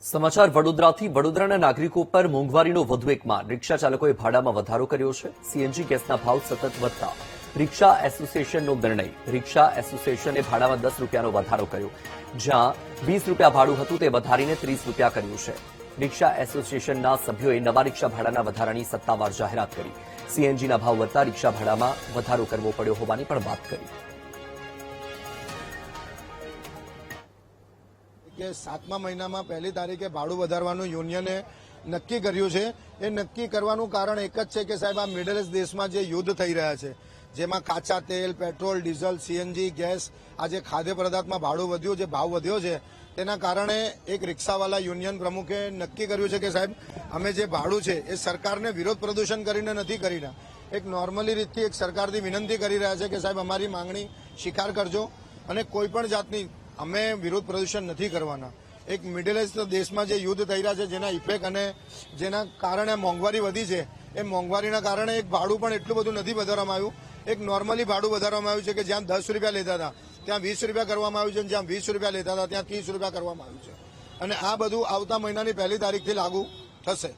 સમાચાર વડોદરાથી વડોદરાના નાગરિકો પર મોંઘવારીનો વધુ એક માર રિક્ષા ચાલકોએ ભાડામાં વધારો કર્યો છે। સીએનજી ગેસના ભાવ સતત વધતા રિક્ષા એસોસિએશનનો નિર્ણય। રિક્ષા એસોસિએશને ભાડામાં 10 રૂપિયાનો વધારો કર્યો, જ્યાં 20 રૂપિયા ભાડું હતું તે વધારીને 30 રૂપિયા કર્યું છે। રિક્ષા એસોસિએશનના સભ્યોએ નવા રિક્ષા ભાડાના વધારાની સત્તાવાર જાહેરાત કરી। સીએનજીના ભાવ વધતા રિક્ષા ભાડામાં વધારો કરવો પડ્યો હોવાની પણ વાત કરી। કે 7મા મહિનામાં 1લી તારીખે ભાડું વધારવાનું યુનિયને નક્કી કર્યું છે। એ નક્કી કરવાનું કારણ એક જ છે કે સાહેબ આ મિડલ ઇસ્ટ દેશમાં જે યુદ્ધ થઈ રહ્યા છે, જેમાં કાચા તેલ, પેટ્રોલ, ડીઝલ, સીએનજી, ગેસ, આ જે ખાદ્ય પદાર્થમાં ભાડું વધ્યું, જે ભાવ વધ્યો છે, તેના કારણે એક રિક્ષાવાળા યુનિયન પ્રમુખે નક્કી કર્યું છે કે સાહેબ અમે જે ભાડું છે એ સરકારને વિરોધ પ્રદર્શન કરીને નથી કરી રહ્યા, એક નોર્મલી રીતથી એક સરકારથી વિનંતી કરી રહ્યા છે કે સાહેબ અમારી માંગણી સ્વીકાર કરજો અને કોઈ પણ જાતની અમે વિરોધ પ્રદર્શન નથી કરવાના। એક મિડલ ઇસ્ટ દેશમાં જે યુદ્ધ થઈ રહ્યા છે, જેના ઇફેક્ટ અને જેના કારણે મોંઘવારી વધી છે, એ મોંઘવારીના કારણે એક ભાડું પણ એટલું બધું નથી વધારવામાં આવ્યું। એક નોર્મલી ભાડું વધારવામાં આવ્યું છે કે જ્યાં 10 રૂપિયા લેતા હતા ત્યાં 20 રૂપિયા કરવામાં આવ્યું છે, જ્યાં 20 રૂપિયા લેતા હતા ત્યાં 30 રૂપિયા કરવામાં આવ્યું છે, અને આ બધું આવતા મહિનાની 1લી તારીખથી લાગુ થશે।